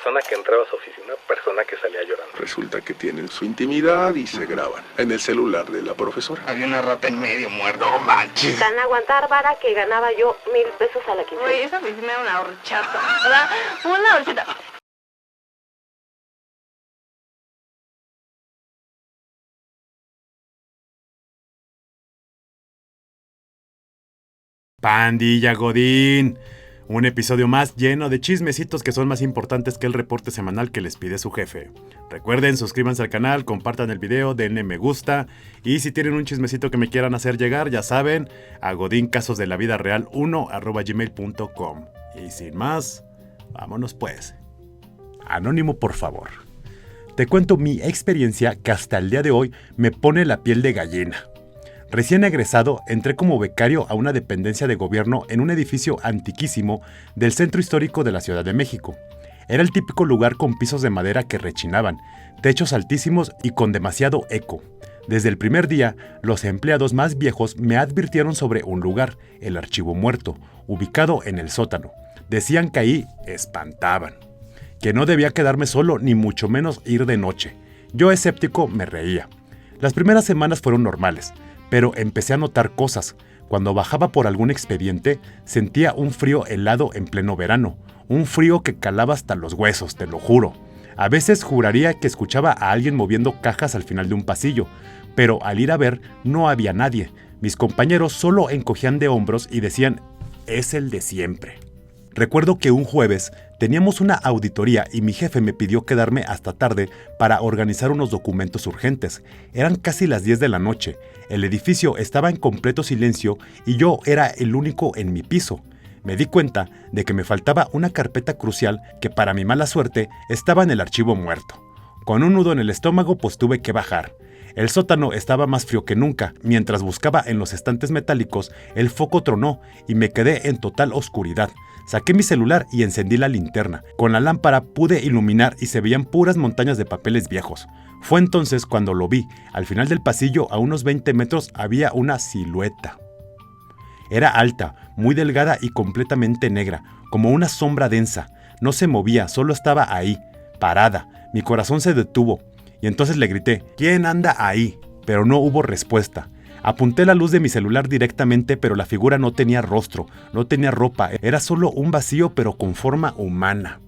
persona que entraba a su oficina, persona que salía llorando. Resulta que tienen su intimidad y se graban en el celular de la profesora. Había una rata en medio, muerto. No manches. Tan aguantar vara que ganaba yo 1,000 pesos a la quincena. Oye, esa oficina era una horchata, ¿verdad? Una horchata. Pandilla Godín, un episodio más lleno de chismecitos que son más importantes que el reporte semanal que les pide su jefe. Recuerden, suscríbanse al canal, compartan el video, denle me gusta y si tienen un chismecito que me quieran hacer llegar, ya saben, a godincasos-de-la-vida-real1@gmail.com. Y sin más, vámonos pues. Anónimo, por favor. Te cuento mi experiencia que hasta el día de hoy me pone la piel de gallina. Recién egresado, entré como becario a una dependencia de gobierno en un edificio antiquísimo del centro histórico de la Ciudad de México. Era el típico lugar con pisos de madera que rechinaban, techos altísimos y con demasiado eco. Desde el primer día, los empleados más viejos me advirtieron sobre un lugar, el Archivo Muerto, ubicado en el sótano. Decían que ahí espantaban, que no debía quedarme solo ni mucho menos ir de noche. Yo, escéptico, me reía. Las primeras semanas fueron normales, pero empecé a notar cosas. Cuando bajaba por algún expediente, sentía un frío helado en pleno verano, un frío que calaba hasta los huesos, te lo juro. A veces juraría que escuchaba a alguien moviendo cajas al final de un pasillo, pero al ir a ver no había nadie. Mis compañeros solo encogían de hombros y decían, es el de siempre. Recuerdo que un jueves teníamos una auditoría y mi jefe me pidió quedarme hasta tarde para organizar unos documentos urgentes. Eran casi las 10 de la noche. El edificio estaba en completo silencio y yo era el único en mi piso. Me di cuenta de que me faltaba una carpeta crucial que para mi mala suerte estaba en el Archivo Muerto. Con un nudo en el estómago pues tuve que bajar. El sótano estaba más frío que nunca. Mientras buscaba en los estantes metálicos, el foco tronó y me quedé en total oscuridad. Saqué mi celular y encendí la linterna. Con la lámpara pude iluminar y se veían puras montañas de papeles viejos. Fue entonces cuando lo vi. Al final del pasillo, a unos 20 metros, había una silueta. Era alta, muy delgada y completamente negra, como una sombra densa. No se movía, solo estaba ahí, parada. Mi corazón se detuvo. Y entonces le grité, ¿quién anda ahí? Pero no hubo respuesta. Apunté la luz de mi celular directamente, pero la figura no tenía rostro, no tenía ropa, era solo un vacío pero con forma humana.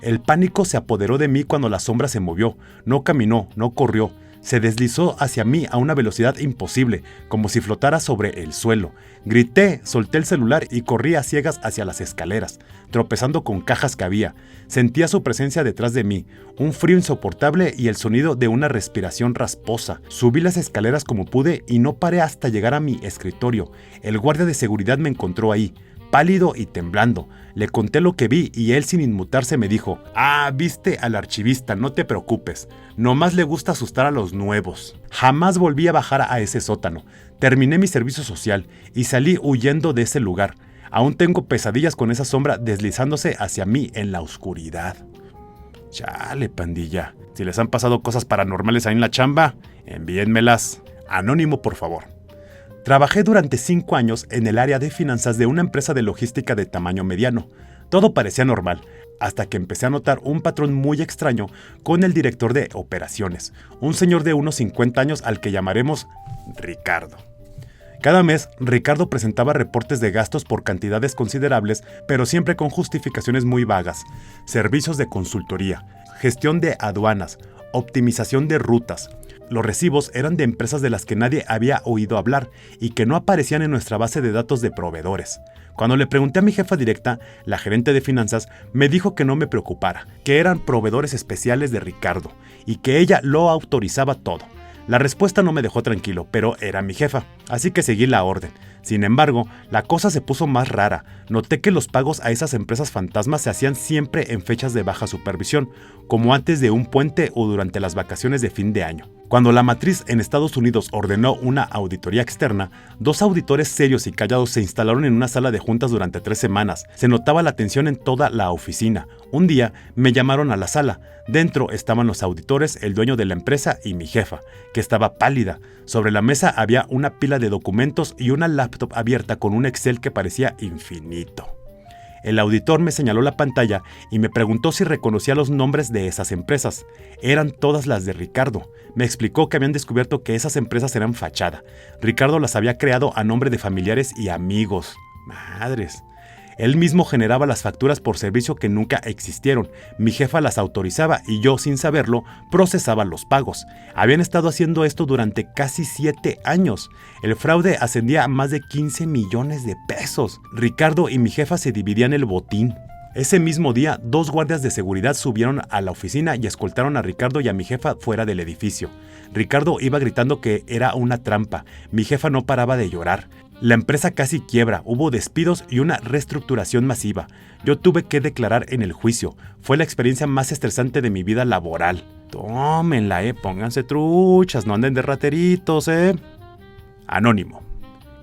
El pánico se apoderó de mí cuando la sombra se movió, no caminó, no corrió, se deslizó hacia mí a una velocidad imposible, como si flotara sobre el suelo. Grité, solté el celular y corrí a ciegas hacia las escaleras, tropezando con cajas que había. Sentía su presencia detrás de mí, un frío insoportable y el sonido de una respiración rasposa. Subí las escaleras como pude y no paré hasta llegar a mi escritorio. El guardia de seguridad me encontró ahí, pálido y temblando. Le conté lo que vi y él sin inmutarse me dijo, viste al archivista, no te preocupes, nomás le gusta asustar a los nuevos. Jamás volví a bajar a ese sótano. Terminé mi servicio social y salí huyendo de ese lugar. Aún tengo pesadillas con esa sombra deslizándose hacia mí en la oscuridad. Chale, pandilla. Si les han pasado cosas paranormales ahí en la chamba, envíenmelas. Anónimo, por favor. Trabajé durante 5 años en el área de finanzas de una empresa de logística de tamaño mediano. Todo parecía normal, hasta que empecé a notar un patrón muy extraño con el director de operaciones, un señor de unos 50 años al que llamaremos Ricardo. Cada mes, Ricardo presentaba reportes de gastos por cantidades considerables, pero siempre con justificaciones muy vagas. Servicios de consultoría, gestión de aduanas, optimización de rutas. Los recibos eran de empresas de las que nadie había oído hablar y que no aparecían en nuestra base de datos de proveedores. Cuando le pregunté a mi jefa directa, la gerente de finanzas, me dijo que no me preocupara, que eran proveedores especiales de Ricardo y que ella lo autorizaba todo. La respuesta no me dejó tranquilo, pero era mi jefa, así que seguí la orden. Sin embargo, la cosa se puso más rara. Noté que los pagos a esas empresas fantasmas se hacían siempre en fechas de baja supervisión, como antes de un puente o durante las vacaciones de fin de año. Cuando la matriz en Estados Unidos ordenó una auditoría externa, 2 auditores serios y callados se instalaron en una sala de juntas durante 3 semanas. Se notaba la tensión en toda la oficina. Un día me llamaron a la sala. Dentro estaban los auditores, el dueño de la empresa y mi jefa, que estaba pálida. Sobre la mesa había una pila de documentos y una laptop abierta con un Excel que parecía infinito. El auditor me señaló la pantalla y me preguntó si reconocía los nombres de esas empresas. Eran todas las de Ricardo. Me explicó que habían descubierto que esas empresas eran fachada. Ricardo las había creado a nombre de familiares y amigos. Madres. Él mismo generaba las facturas por servicio que nunca existieron. Mi jefa las autorizaba y yo, sin saberlo, procesaba los pagos. Habían estado haciendo esto durante casi 7 años. El fraude ascendía a más de 15 millones de pesos. Ricardo y mi jefa se dividían el botín. Ese mismo día, 2 guardias de seguridad subieron a la oficina y escoltaron a Ricardo y a mi jefa fuera del edificio. Ricardo iba gritando que era una trampa. Mi jefa no paraba de llorar. La empresa casi quiebra, hubo despidos y una reestructuración masiva. Yo tuve que declarar en el juicio. Fue la experiencia más estresante de mi vida laboral. Tómenla, pónganse truchas, no anden de rateritos, Anónimo.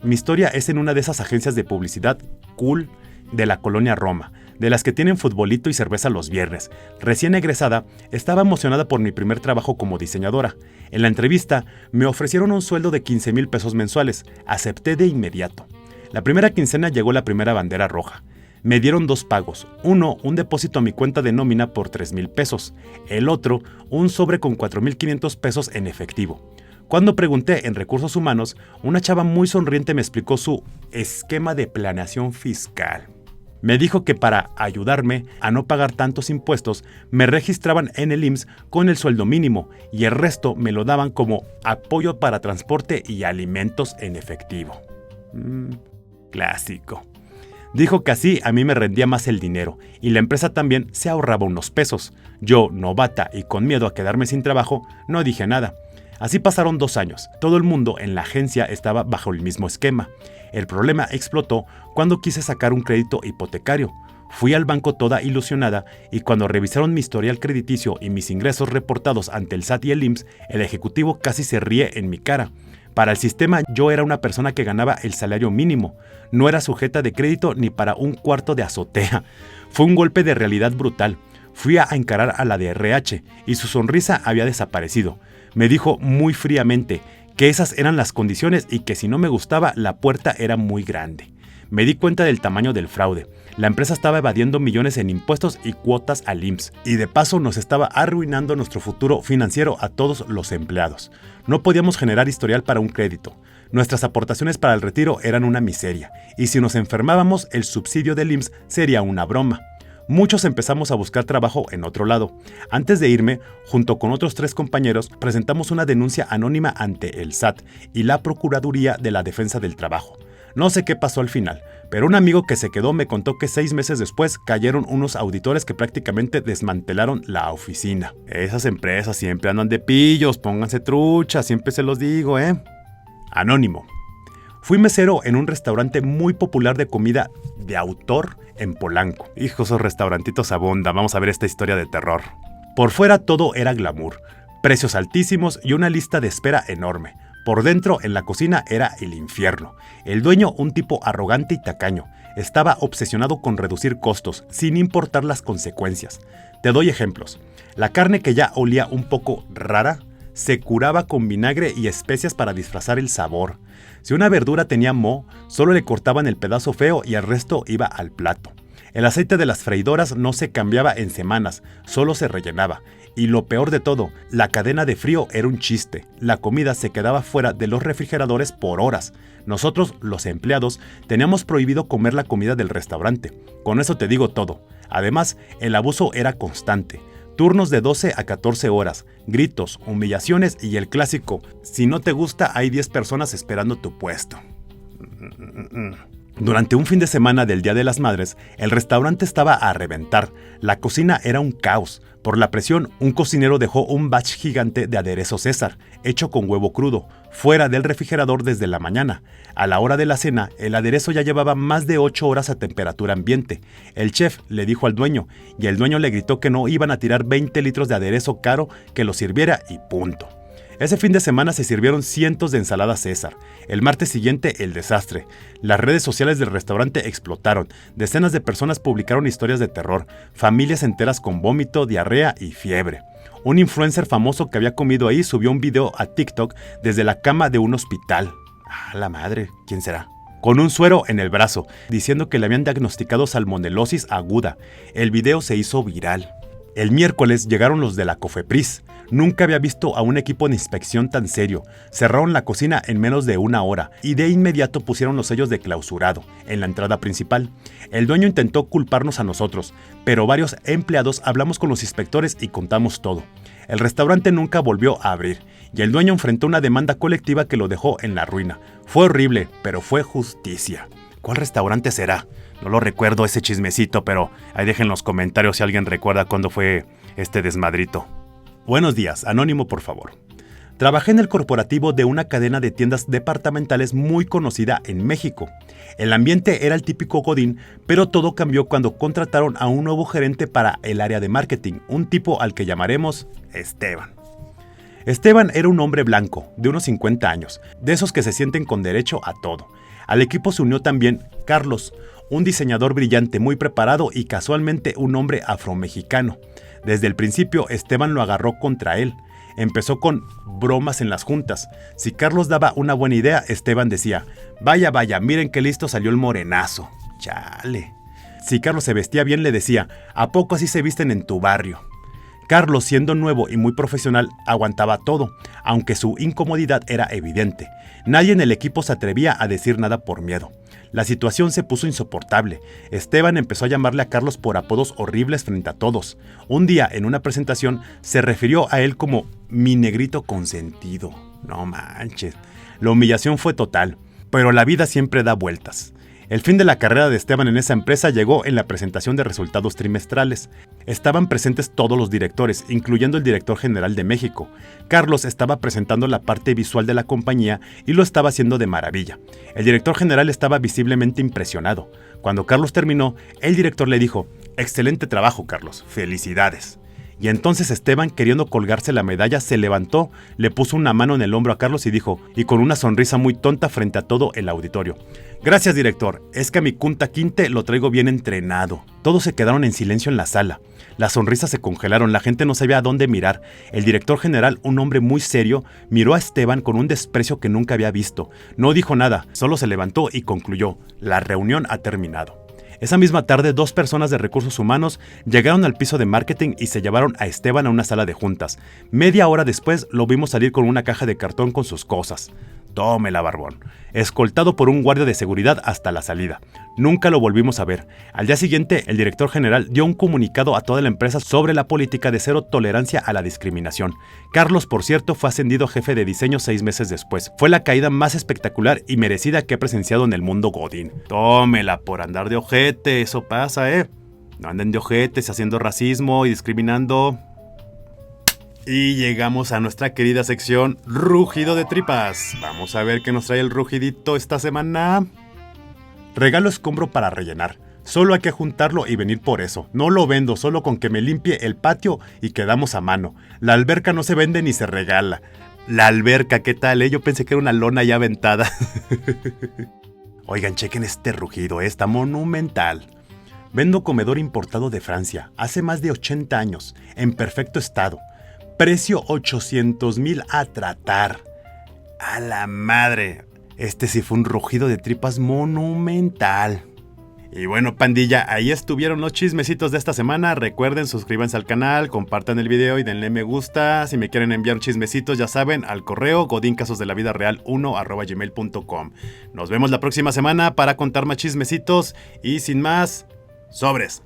Mi historia es en una de esas agencias de publicidad cool de la colonia Roma, de las que tienen futbolito y cerveza los viernes. Recién egresada, estaba emocionada por mi primer trabajo como diseñadora. En la entrevista, me ofrecieron un sueldo de 15,000 pesos mensuales. Acepté de inmediato. La primera quincena llegó la primera bandera roja. Me dieron 2 pagos. Uno, un depósito a mi cuenta de nómina por 3,000 pesos. El otro, un sobre con 4,500 pesos en efectivo. Cuando pregunté en recursos humanos, una chava muy sonriente me explicó su esquema de planeación fiscal. Me dijo que para ayudarme a no pagar tantos impuestos, me registraban en el IMSS con el sueldo mínimo y el resto me lo daban como apoyo para transporte y alimentos en efectivo. Clásico. Dijo que así a mí me rendía más el dinero y la empresa también se ahorraba unos pesos. Yo, novata y con miedo a quedarme sin trabajo, no dije nada. Así pasaron 2 años. Todo el mundo en la agencia estaba bajo el mismo esquema. El problema explotó cuando quise sacar un crédito hipotecario. Fui al banco toda ilusionada y cuando revisaron mi historial crediticio y mis ingresos reportados ante el SAT y el IMSS, el ejecutivo casi se ríe en mi cara. Para el sistema yo era una persona que ganaba el salario mínimo. No era sujeta de crédito ni para un cuarto de azotea. Fue un golpe de realidad brutal. Fui a encarar a la de RH y su sonrisa había desaparecido. Me dijo muy fríamente que esas eran las condiciones y que si no me gustaba, la puerta era muy grande. Me di cuenta del tamaño del fraude. La empresa estaba evadiendo millones en impuestos y cuotas al IMSS, y de paso nos estaba arruinando nuestro futuro financiero a todos los empleados. No podíamos generar historial para un crédito. Nuestras aportaciones para el retiro eran una miseria, y si nos enfermábamos, el subsidio del IMSS sería una broma. Muchos empezamos a buscar trabajo en otro lado. Antes de irme, junto con otros 3 compañeros, presentamos una denuncia anónima ante el SAT y la Procuraduría de la Defensa del Trabajo. No sé qué pasó al final, pero un amigo que se quedó me contó que 6 meses después cayeron unos auditores que prácticamente desmantelaron la oficina. Esas empresas siempre andan de pillos, pónganse truchas, siempre se los digo, Anónimo. Fui mesero en un restaurante muy popular de comida de autor en Polanco. Hijo, esos restaurantitos abundan. Vamos a ver esta historia de terror. Por fuera todo era glamour, precios altísimos y una lista de espera enorme. Por dentro, en la cocina, era el infierno. El dueño, un tipo arrogante y tacaño, estaba obsesionado con reducir costos, sin importar las consecuencias. Te doy ejemplos. La carne que ya olía un poco rara, se curaba con vinagre y especias para disfrazar el sabor. Si una verdura tenía moho, solo le cortaban el pedazo feo y el resto iba al plato. El aceite de las freidoras no se cambiaba en semanas, solo se rellenaba. Y lo peor de todo, la cadena de frío era un chiste. La comida se quedaba fuera de los refrigeradores por horas. Nosotros, los empleados, teníamos prohibido comer la comida del restaurante. Con eso te digo todo. Además, el abuso era constante. Turnos de 12 a 14 horas, gritos, humillaciones y el clásico, si no te gusta hay 10 personas esperando tu puesto. Durante un fin de semana del Día de las Madres, el restaurante estaba a reventar. La cocina era un caos. Por la presión, un cocinero dejó un batch gigante de aderezo César, hecho con huevo crudo, fuera del refrigerador desde la mañana. A la hora de la cena, el aderezo ya llevaba más de 8 horas a temperatura ambiente. El chef le dijo al dueño, y el dueño le gritó que no iban a tirar 20 litros de aderezo caro, que lo sirviera y punto. Ese fin de semana se sirvieron cientos de ensaladas César. El martes siguiente, el desastre. Las redes sociales del restaurante explotaron. Decenas de personas publicaron historias de terror. Familias enteras con vómito, diarrea y fiebre. Un influencer famoso que había comido ahí subió un video a TikTok desde la cama de un hospital. ¡Ah, la madre! ¿Quién será? con un suero en el brazo, diciendo que le habían diagnosticado salmonelosis aguda. El video se hizo viral. El miércoles llegaron los de la Cofepris. Nunca había visto a un equipo de inspección tan serio. Cerraron la cocina en menos de una hora y de inmediato pusieron los sellos de clausurado en la entrada principal. El dueño intentó culparnos a nosotros, pero varios empleados hablamos con los inspectores y contamos todo. El restaurante nunca volvió a abrir y el dueño enfrentó una demanda colectiva que lo dejó en la ruina. Fue horrible, pero fue justicia. ¿Cuál restaurante será? No lo recuerdo ese chismecito, pero ahí dejen en los comentarios si alguien recuerda cuándo fue este desmadrito. Buenos días, anónimo por favor. Trabajé en el corporativo de una cadena de tiendas departamentales muy conocida en México. El ambiente era el típico godín, pero todo cambió cuando contrataron a un nuevo gerente para el área de marketing, un tipo al que llamaremos Esteban. Esteban era un hombre blanco, de unos 50 años, de esos que se sienten con derecho a todo. Al equipo se unió también Carlos, un diseñador brillante, muy preparado y casualmente un hombre afromexicano. Desde el principio Esteban lo agarró contra él. Empezó con bromas en las juntas. Si Carlos daba una buena idea, Esteban decía, vaya, miren qué listo salió el morenazo. Chale. Si Carlos se vestía bien, le decía, ¿a poco así se visten en tu barrio? Carlos, siendo nuevo y muy profesional, aguantaba todo, aunque su incomodidad era evidente. Nadie en el equipo se atrevía a decir nada por miedo. La situación se puso insoportable. Esteban empezó a llamarle a Carlos por apodos horribles frente a todos. Un día, en una presentación, se refirió a él como mi negrito consentido. No manches. La humillación fue total, pero la vida siempre da vueltas. El fin de la carrera de Esteban en esa empresa llegó en la presentación de resultados trimestrales. Estaban presentes todos los directores, incluyendo el director general de México. Carlos estaba presentando la parte visual de la compañía y lo estaba haciendo de maravilla. El director general estaba visiblemente impresionado. Cuando Carlos terminó, el director le dijo, excelente trabajo, Carlos, felicidades. Y entonces Esteban, queriendo colgarse la medalla, se levantó, le puso una mano en el hombro a Carlos y dijo, y con una sonrisa muy tonta frente a todo el auditorio, gracias director, es que a mi Kunta Kinte lo traigo bien entrenado. Todos se quedaron en silencio en la sala. Las sonrisas se congelaron, la gente no sabía a dónde mirar. El director general, un hombre muy serio, miró a Esteban con un desprecio que nunca había visto. No dijo nada, solo se levantó y concluyó, la reunión ha terminado. Esa misma tarde, 2 personas de recursos humanos llegaron al piso de marketing y se llevaron a Esteban a una sala de juntas. Media hora después lo vimos salir con una caja de cartón con sus cosas. Tómela, barbón. Escoltado por un guardia de seguridad hasta la salida. Nunca lo volvimos a ver. Al día siguiente, el director general dio un comunicado a toda la empresa sobre la política de cero tolerancia a la discriminación. Carlos, por cierto, fue ascendido jefe de diseño 6 meses después. Fue la caída más espectacular y merecida que he presenciado en el mundo godín. Tómela por andar de ojete, eso pasa, No anden de ojetes haciendo racismo y discriminando. Y llegamos a nuestra querida sección Rugido de Tripas. Vamos a ver qué nos trae el rugidito esta semana. Regalo escombro para rellenar. Solo hay que juntarlo y venir por eso. No lo vendo, solo con que me limpie el patio y quedamos a mano. La alberca no se vende ni se regala. La alberca, ¿qué tal? Yo pensé que era una lona ya aventada. Oigan, chequen este rugido, está monumental. Vendo comedor importado de Francia, hace más de 80 años, en perfecto estado. Precio 800,000 a tratar. ¡A la madre! Este sí fue un rugido de tripas monumental. Y bueno, pandilla, ahí estuvieron los chismecitos de esta semana. Recuerden, suscríbanse al canal, compartan el video y denle me gusta. Si me quieren enviar chismecitos, ya saben, al correo godincasos-de-la-vida-real1@gmail.com. Nos vemos la próxima semana para contar más chismecitos. Y sin más, sobres.